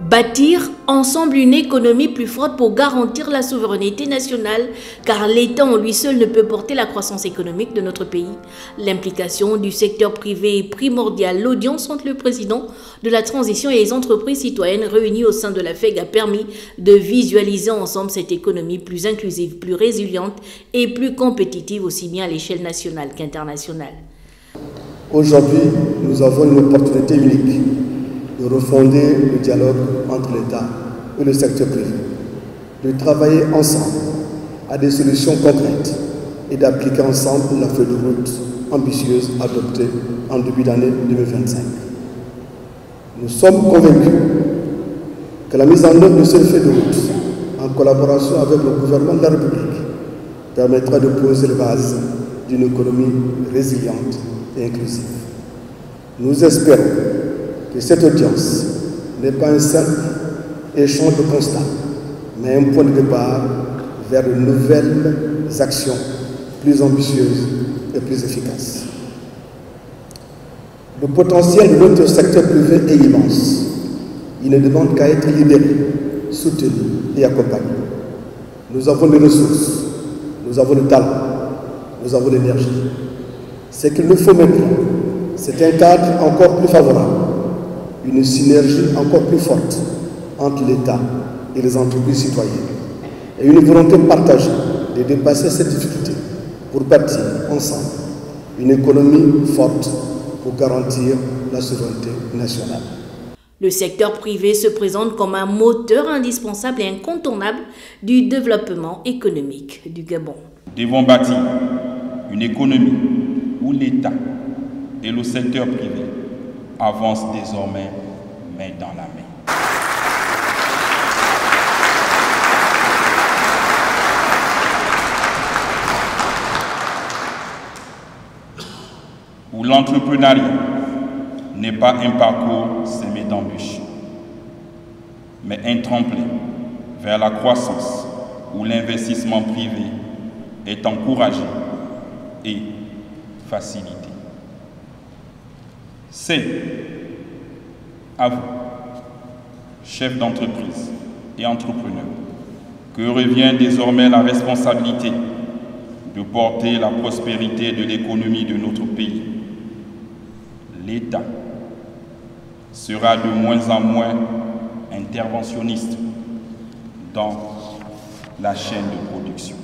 Bâtir ensemble une économie plus forte pour garantir la souveraineté nationale, car l'État en lui seul ne peut porter la croissance économique de notre pays. L'implication du secteur privé est primordiale. L'audience entre le président de la transition et les entreprises citoyennes réunies au sein de la FEG a permis de visualiser ensemble cette économie plus inclusive, plus résiliente et plus compétitive aussi bien à l'échelle nationale qu'internationale. Aujourd'hui, nous avons une opportunité unique de refonder le dialogue entre l'État et le secteur privé, de travailler ensemble à des solutions concrètes et d'appliquer ensemble la feuille de route ambitieuse adoptée en début d'année 2025. Nous sommes convaincus que la mise en œuvre de cette feuille de route, en collaboration avec le gouvernement de la République, permettra de poser les bases d'une économie résiliente et inclusive. Nous espérons que cette audience n'est pas un simple échange de constats, mais un point de départ vers de nouvelles actions plus ambitieuses et plus efficaces. Le potentiel de notre secteur privé est immense. Il ne demande qu'à être libéré, soutenu et accompagné. Nous avons les ressources, nous avons le talent, nous avons l'énergie. Ce qu'il nous faut maintenant, c'est un cadre encore plus favorable, une synergie encore plus forte entre l'État et les entreprises citoyennes et une volonté partagée de dépasser cette difficulté pour bâtir ensemble une économie forte pour garantir la souveraineté nationale. Le secteur privé se présente comme un moteur indispensable et incontournable du développement économique du Gabon. Nous devons bâtir une économie où l'État et le secteur privé avancent désormais main dans la main. Où l'entrepreneuriat n'est pas un parcours semé d'embûches, mais un tremplin vers la croissance où l'investissement privé est encouragé et facilité. C'est à vous, chefs d'entreprise et entrepreneurs, que revient désormais la responsabilité de porter la prospérité de l'économie de notre pays. L'État sera de moins en moins interventionniste dans la chaîne de production.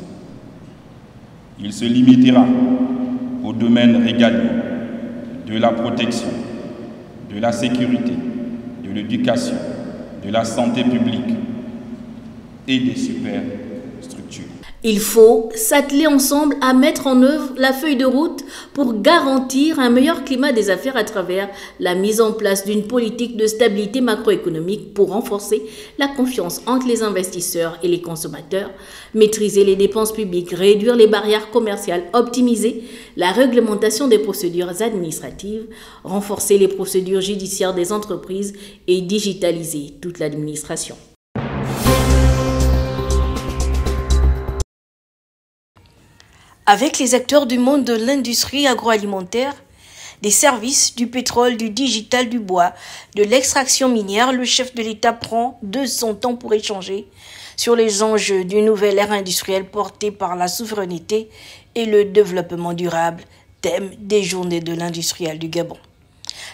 Il se limitera au domaine régalien de la protection, de la sécurité, de l'éducation, de la santé publique et des superstructures. Il faut s'atteler ensemble à mettre en œuvre la feuille de route pour garantir un meilleur climat des affaires à travers la mise en place d'une politique de stabilité macroéconomique pour renforcer la confiance entre les investisseurs et les consommateurs, maîtriser les dépenses publiques, réduire les barrières commerciales, optimiser la réglementation des procédures administratives, renforcer les procédures judiciaires des entreprises et digitaliser toute l'administration. Avec les acteurs du monde de l'industrie agroalimentaire, des services, du pétrole, du digital, du bois, de l'extraction minière, le chef de l'État prend de son temps pour échanger sur les enjeux d'une nouvelle ère industrielle portée par la souveraineté et le développement durable, thème des journées de l'industriel du Gabon.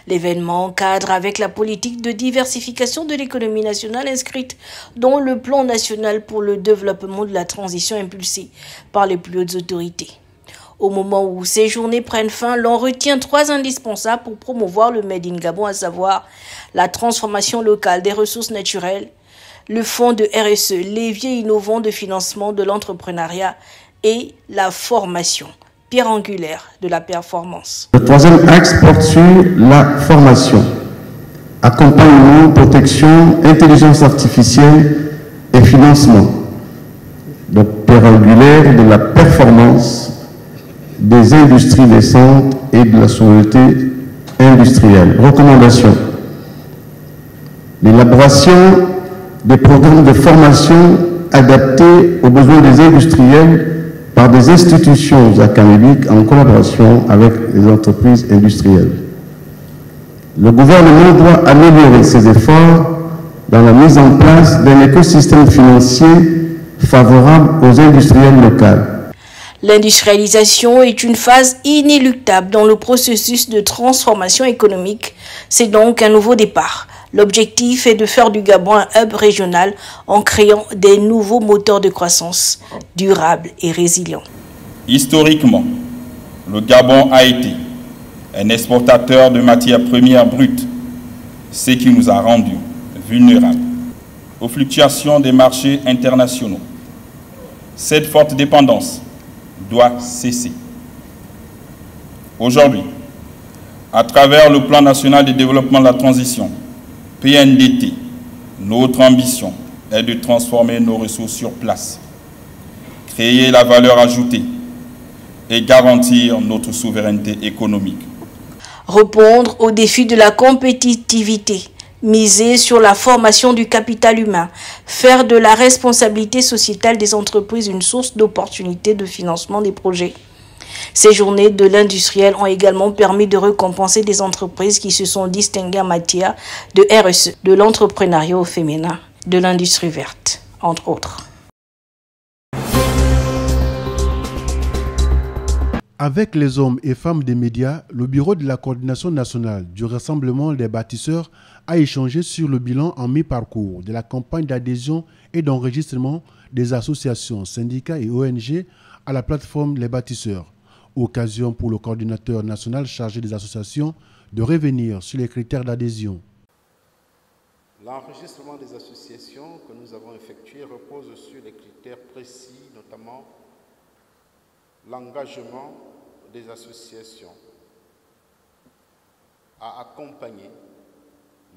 L'événement cadre avec la politique de diversification de l'économie nationale inscrite dans le plan national pour le développement de la transition impulsé par les plus hautes autorités. Au moment où ces journées prennent fin, l'on retient 3 indispensables pour promouvoir le Made in Gabon, à savoir la transformation locale des ressources naturelles, le fonds de RSE, levier innovant de financement de l'entrepreneuriat et la formation, pierre angulaire de la performance. Le 3e axe porte sur la formation, accompagnement, protection, intelligence artificielle et financement. Donc, pierre angulaire de la performance des industries naissantes et de la souveraineté industrielle. Recommandation. L'élaboration des programmes de formation adaptés aux besoins des industriels par des institutions académiques en collaboration avec les entreprises industrielles. Le gouvernement doit améliorer ses efforts dans la mise en place d'un écosystème financier favorable aux industriels locaux. L'industrialisation est une phase inéluctable dans le processus de transformation économique. C'est donc un nouveau départ. L'objectif est de faire du Gabon un hub régional en créant des nouveaux moteurs de croissance durables et résilients. Historiquement, le Gabon a été un exportateur de matières premières brutes, ce qui nous a rendus vulnérables aux fluctuations des marchés internationaux. Cette forte dépendance doit cesser. Aujourd'hui, à travers le Plan national de développement de la transition, PNDT, notre ambition est de transformer nos ressources sur place, créer la valeur ajoutée et garantir notre souveraineté économique. Répondre aux défis de la compétitivité, miser sur la formation du capital humain, faire de la responsabilité sociétale des entreprises une source d'opportunités de financement des projets. Ces journées de l'industriel ont également permis de récompenser des entreprises qui se sont distinguées en matière de RSE, de l'entrepreneuriat au féminin, de l'industrie verte, entre autres. Avec les hommes et femmes des médias, le bureau de la coordination nationale du Rassemblement des bâtisseurs a échangé sur le bilan en mi-parcours de la campagne d'adhésion et d'enregistrement des associations, syndicats et ONG à la plateforme Les Bâtisseurs. Occasion pour le coordinateur national chargé des associations de revenir sur les critères d'adhésion. L'enregistrement des associations que nous avons effectué repose sur des critères précis, notamment l'engagement des associations à accompagner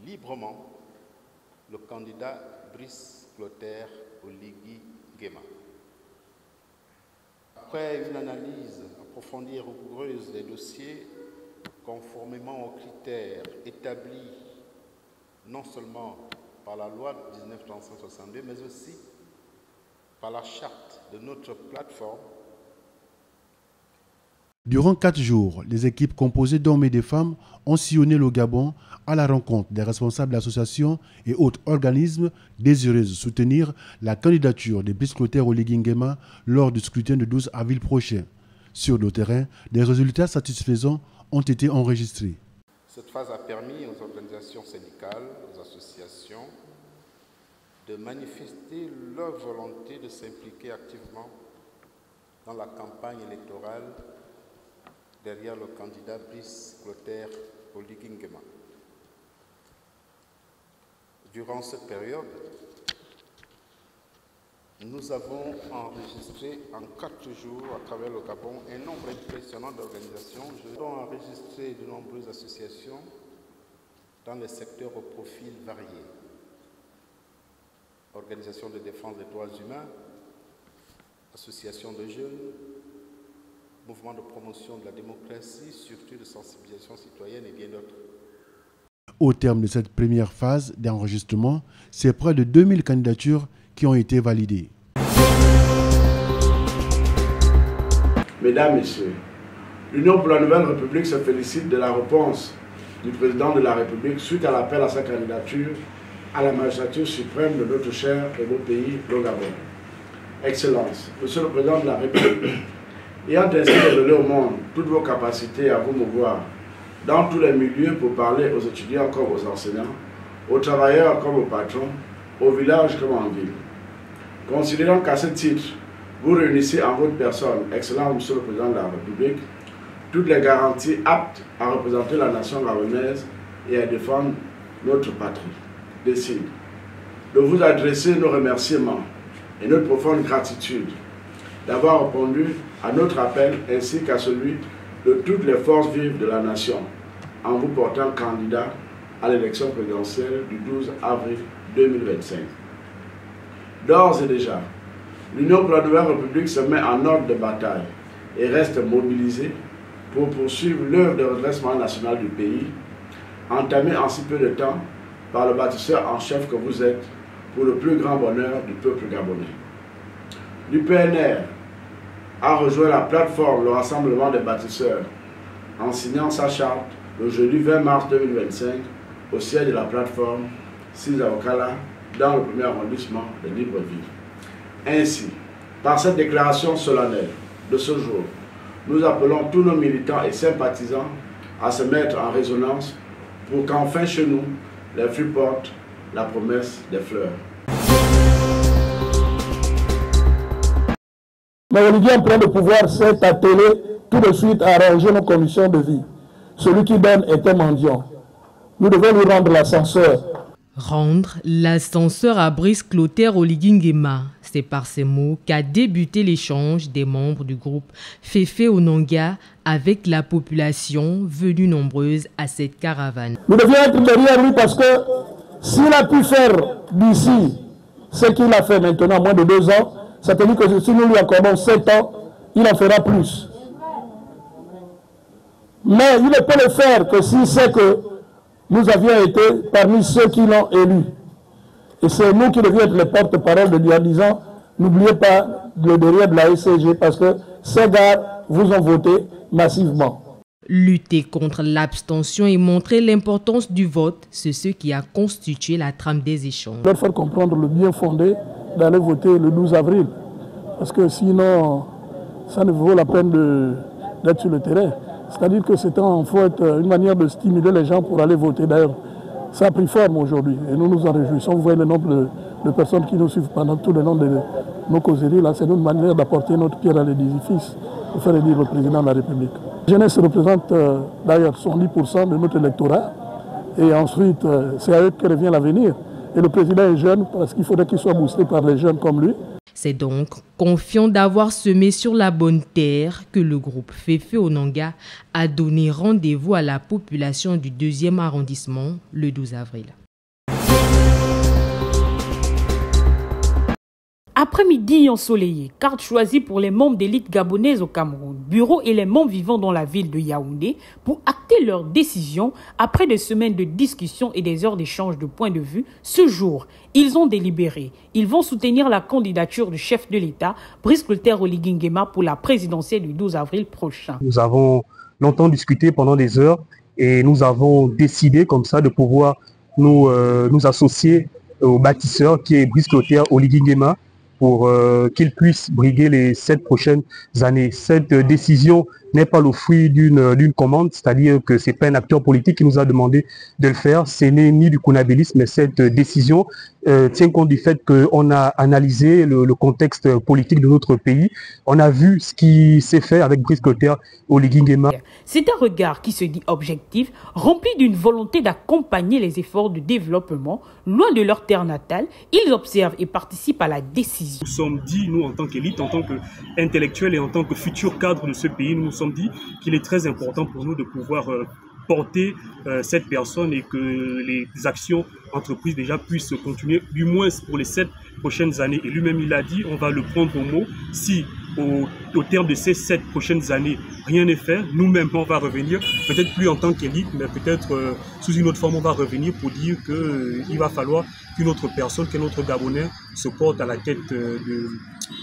librement le candidat Brice Clotaire Oligui Nguema. Après une analyse approfondie et rigoureuse des dossiers, conformément aux critères établis non seulement par la loi de 1962, mais aussi par la charte de notre plateforme. Durant 4 jours, les équipes composées d'hommes et de femmes ont sillonné le Gabon à la rencontre des responsables d'associations et autres organismes désireux de soutenir la candidature de Brice Clotaire Oligui Nguema lors du scrutin du 12 avril prochain. Sur le terrain, des résultats satisfaisants ont été enregistrés. Cette phase a permis aux organisations syndicales, aux associations, de manifester leur volonté de s'impliquer activement dans la campagne électorale derrière le candidat Brice Clotaire Oligui Nguema. Durant cette période, nous avons enregistré en 4 jours à travers le Gabon un nombre impressionnant d'organisations. Nous avons enregistré de nombreuses associations dans les secteurs au profil varié. Organisations de défense des droits humains, associations de jeunes, mouvements de promotion de la démocratie, surtout de sensibilisation citoyenne et bien d'autres. Au terme de cette première phase d'enregistrement, c'est près de 2000 candidatures qui ont été validées. Mesdames, Messieurs, l'Union pour la Nouvelle République se félicite de la réponse du président de la République suite à l'appel à sa candidature à la magistrature suprême de notre cher et beau pays, le Gabon. Excellence, Monsieur le Président de la République, ayant ainsi révélé au monde toutes vos capacités à vous mouvoir dans tous les milieux pour parler aux étudiants comme aux enseignants, aux travailleurs comme aux patrons, au village comme en ville. Considérant qu'à ce titre, vous réunissez en votre personne, excellent Monsieur le Président de la République, toutes les garanties aptes à représenter la nation gabonaise et à défendre notre patrie, décide de vous adresser nos remerciements et notre profonde gratitude d'avoir répondu à notre appel ainsi qu'à celui de toutes les forces vives de la nation en vous portant candidat à l'élection présidentielle du 12 avril 2025. D'ores et déjà, l'Union pour la Nouvelle République se met en ordre de bataille et reste mobilisée pour poursuivre l'œuvre de redressement national du pays, entamée en si peu de temps par le bâtisseur en chef que vous êtes pour le plus grand bonheur du peuple gabonais. L'UPNR a rejoint la plateforme Le Rassemblement des bâtisseurs en signant sa charte le jeudi 20 mars 2025 au siège de la plateforme 6 avocats-là, dans le premier arrondissement de Libreville. Ainsi, par cette déclaration solennelle de ce jour, nous appelons tous nos militants et sympathisants à se mettre en résonance pour qu'enfin chez nous, les flux portent la promesse des fleurs. Mais Olivier, en plein de pouvoir, s'est attelé tout de suite à arranger nos conditions de vie. Celui qui donne est un mendiant. Nous devons lui rendre l'ascenseur. Rendre l'ascenseur à Brice Clotaire Oligui Nguema. C'est par ces mots qu'a débuté l'échange des membres du groupe Féfé Onanga avec la population venue nombreuse à cette caravane. Nous devions être derrière lui parce que s'il a pu faire d'ici ce qu'il a fait maintenant en moins de 2 ans, ça veut dire que si nous lui accordons 7 ans, il en fera plus. Mais il ne peut le faire que s'il sait que nous avions été parmi ceux qui l'ont élu. Et c'est nous qui devions être les porte-parole de lui en disant, n'oubliez pas le derrière de la SCG parce que ces gars vous ont voté massivement. Lutter contre l'abstention et montrer l'importance du vote, c'est ce qui a constitué la trame des échanges. Il faut faire comprendre le bien fondé d'aller voter le 12 avril. Parce que sinon, ça ne vaut la peine d'être sur le terrain. C'est-à-dire que c'est en fait une manière de stimuler les gens pour aller voter. D'ailleurs, ça a pris forme aujourd'hui et nous nous en réjouissons. Vous voyez le nombre de personnes qui nous suivent pendant tout le long de nos causeries. Là, c'est notre manière d'apporter notre pierre à l'édifice pour faire élire le président de la République. La jeunesse représente d'ailleurs 70% de notre électorat et ensuite c'est à eux que revient l'avenir. Et le président est jeune parce qu'il faudrait qu'il soit boosté par les jeunes comme lui. C'est donc confiant d'avoir semé sur la bonne terre que le groupe Féfé Onanga a donné rendez-vous à la population du 2e arrondissement le 12 avril. Après-midi ensoleillé, carte choisie pour les membres d'élite gabonaise au Cameroun, bureau et les membres vivant dans la ville de Yaoundé pour acter leur décision après des semaines de discussions et des heures d'échange de points de vue. Ce jour, ils ont délibéré. Ils vont soutenir la candidature du chef de l'État, Brice Clotaire Oligui Nguema, pour la présidentielle du 12 avril prochain. Nous avons longtemps discuté pendant des heures et nous avons décidé comme ça de pouvoir nous associer au bâtisseur qui est Brice Clotaire Oligui Nguema, pour qu'il puisse briguer les 7 prochaines années. Cette décision n'est pas le fruit d'une commande, c'est-à-dire que ce n'est pas un acteur politique qui nous a demandé de le faire, ce n'est ni du conabilisme, mais cette décision tient compte du fait qu'on a analysé le contexte politique de notre pays, on a vu ce qui s'est fait avec Brice Clotaire Oligui Nguema. C'est un regard qui se dit objectif, rempli d'une volonté d'accompagner les efforts de développement loin de leur terre natale. Ils observent et participent à la décision. Nous sommes dit, nous en tant qu'élite, en tant qu'intellectuels et en tant que futurs cadres de ce pays, nous nous sommes dit qu'il est très important pour nous de pouvoir porter cette personne et que les actions entreprises déjà puissent continuer, du moins pour les 7 prochaines années. Et lui-même, il a dit, on va le prendre au mot. Si au terme de ces 7 prochaines années, rien n'est fait, nous-mêmes, on va revenir, peut-être plus en tant qu'élite, mais peut-être sous une autre forme, on va revenir pour dire qu'il va falloir qu'une autre personne, qu'un autre Gabonais se porte à la tête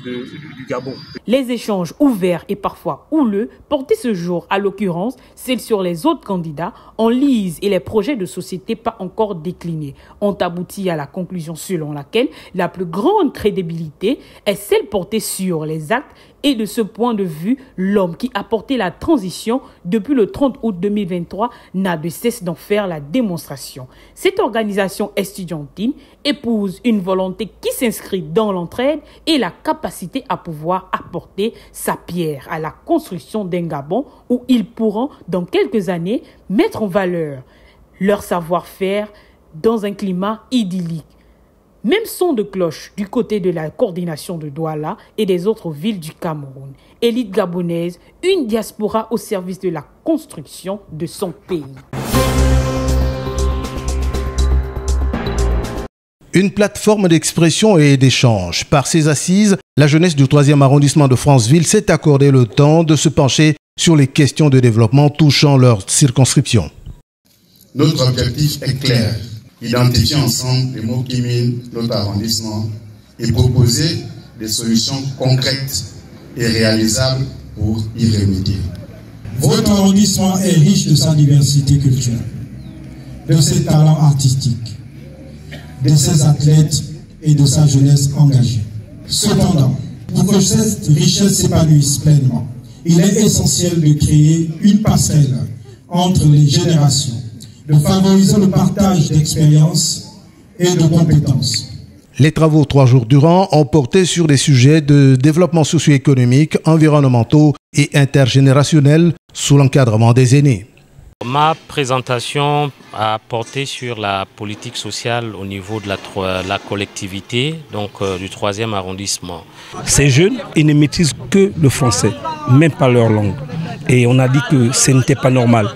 du Gabon. Les échanges ouverts et parfois houleux portés ce jour, à l'occurrence, celles sur les autres candidats en lice et les projets de société pas encore déclinés, ont abouti à la conclusion selon laquelle la plus grande crédibilité est celle portée sur les actes. Et de ce point de vue, l'homme qui a porté la transition depuis le 30 août 2023 n'a de cesse d'en faire la démonstration. Cette organisation estudiantine épouse une volonté qui s'inscrit dans l'entraide et la capacité à pouvoir apporter sa pierre à la construction d'un Gabon où ils pourront, dans quelques années, mettre en valeur leur savoir-faire dans un climat idyllique. Même son de cloche du côté de la coordination de Douala et des autres villes du Cameroun. Élite gabonaise, une diaspora au service de la construction de son pays. Une plateforme d'expression et d'échange. Par ses assises, la jeunesse du 3e arrondissement de Franceville s'est accordé le temps de se pencher sur les questions de développement touchant leur circonscription. Notre objectif est clair. Identifier ensemble les maux qui minent notre arrondissement et proposer des solutions concrètes et réalisables pour y remédier. Votre arrondissement est riche de sa diversité culturelle, de ses talents artistiques. de ses athlètes et de sa jeunesse engagée. Cependant, pour que cette richesse s'épanouisse pleinement, il est essentiel de créer une passerelle entre les générations, de favoriser le partage d'expériences et de compétences. Les travaux 3 jours durant ont porté sur des sujets de développement socio-économique, environnementaux et intergénérationnels sous l'encadrement des aînés. Ma présentation a porté sur la politique sociale au niveau de la collectivité, donc du 3e arrondissement. Ces jeunes, ils ne maîtrisent que le français, même pas leur langue. Et on a dit que ce n'était pas normal,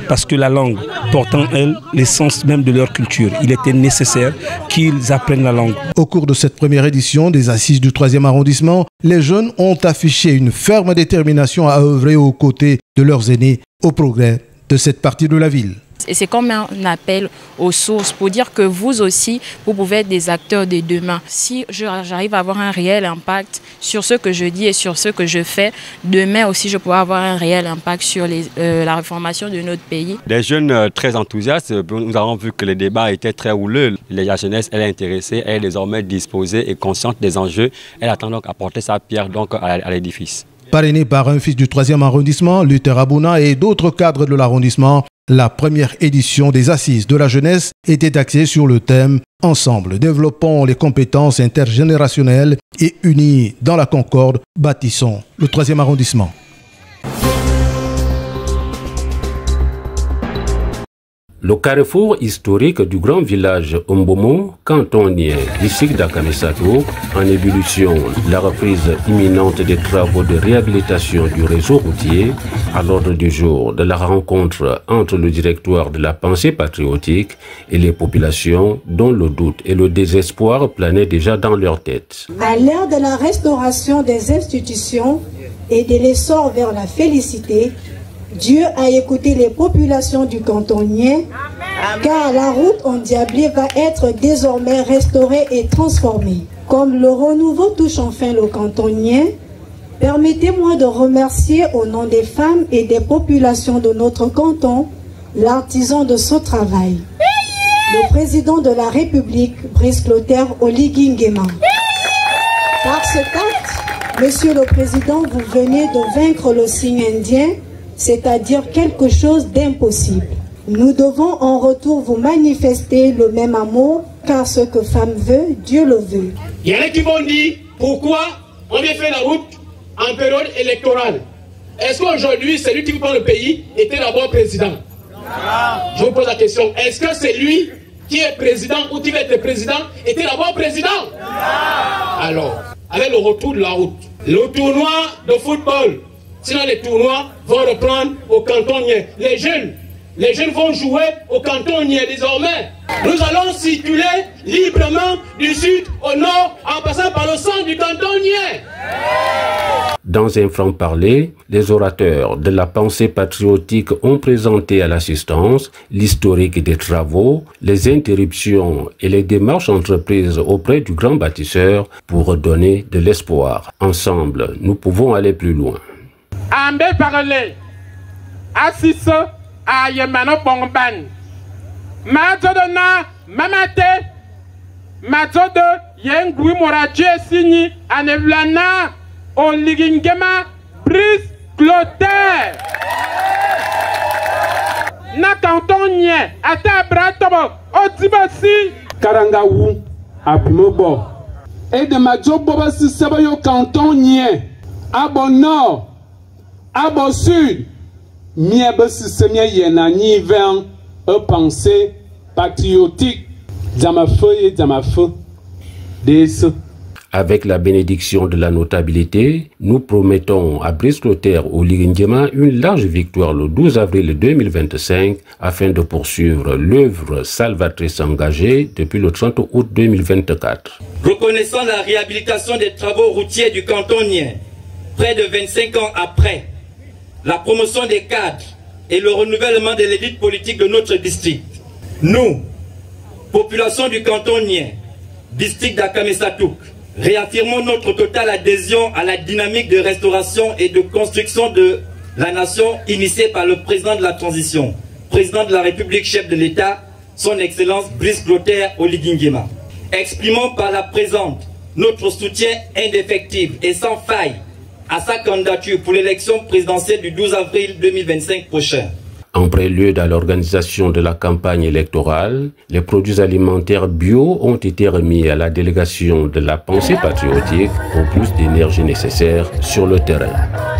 parce que la langue porte en elle l'essence même de leur culture. Il était nécessaire qu'ils apprennent la langue. Au cours de cette première édition des Assises du 3e arrondissement, les jeunes ont affiché une ferme détermination à œuvrer aux côtés de leurs aînés au progrès de cette partie de la ville. Et c'est comme un appel aux sources pour dire que vous aussi, vous pouvez être des acteurs de demain. Si j'arrive à avoir un réel impact sur ce que je dis et sur ce que je fais, demain aussi je pourrai avoir un réel impact sur la réformation de notre pays. Des jeunes très enthousiastes, nous avons vu que les débats étaient très houleux. La jeunesse, elle est intéressée, elle est désormais disposée et consciente des enjeux. Elle attend donc à porter sa pierre donc à l'édifice. Parrainé par un fils du 3e arrondissement, Luther Abouna et d'autres cadres de l'arrondissement, la première édition des Assises de la jeunesse était axée sur le thème « Ensemble, développons les compétences intergénérationnelles et unis dans la concorde, bâtissons le 3e arrondissement ». Le carrefour historique du grand village Ombomo, cantonien district d'Akamesato, en ébullition, la reprise imminente des travaux de réhabilitation du réseau routier, à l'ordre du jour de la rencontre entre le directoire de la pensée patriotique et les populations dont le doute et le désespoir planaient déjà dans leur tête. À l'ère de la restauration des institutions et de l'essor vers la félicité, Dieu a écouté les populations du cantonien, car la route endiablée va être désormais restaurée et transformée. Comme le renouveau touche enfin le cantonien, permettez-moi de remercier au nom des femmes et des populations de notre canton l'artisan de ce travail, le président de la République, Brice Clotaire Oligui Nguema. Par cet acte, Monsieur le Président, vous venez de vaincre le signe indien, c'est-à-dire quelque chose d'impossible. Nous devons en retour vous manifester le même amour, car ce que femme veut, Dieu le veut. Il y en a qui vont dire pourquoi on vient faire la route en période électorale. Est-ce qu'aujourd'hui, celui qui prend le pays était d'abord président? Je vous pose la question, est-ce que c'est lui qui est président ou qui va être président était d'abord président? Alors, avec le retour de la route, le tournoi de football, sinon les tournois vont reprendre au cantonien. Les jeunes vont jouer au cantonien désormais. Nous allons circuler librement du sud au nord en passant par le centre du cantonien. Dans un franc-parler, les orateurs de la pensée patriotique ont présenté à l'assistance l'historique des travaux, les interruptions et les démarches entreprises auprès du grand bâtisseur pour redonner de l'espoir. Ensemble, nous pouvons aller plus loin. Ambe parole asiso ayemano bongban mazodona mamate mazodo yengui moraje signi anevlana Oligui Nguema Brice Clotaire na cantonien ata bratobo otibosi karangawu apimobo et de majobo basi sabayo cantonien abo nord abo sud mie basi semia yena ni vin e pensée patriotique Zamafeu des. Avec la bénédiction de la notabilité, nous promettons à Brice Clotaire Oligui Nguema une large victoire le 12 avril 2025 afin de poursuivre l'œuvre salvatrice engagée depuis le 30 août 2024. Reconnaissant la réhabilitation des travaux routiers du cantonien, près de 25 ans après, la promotion des cadres et le renouvellement de l'élite politique de notre district, nous, population du cantonien, district d'Akamesatou, réaffirmons notre totale adhésion à la dynamique de restauration et de construction de la nation initiée par le président de la transition, président de la République, chef de l'État, son Excellence Brice Clotaire Oligui Nguema. Exprimons par la présente notre soutien indéfectible et sans faille à sa candidature pour l'élection présidentielle du 12 avril 2025 prochain. En prélude à l'organisation de la campagne électorale, les produits alimentaires bio ont été remis à la délégation de la pensée patriotique pour plus d'énergie nécessaire sur le terrain.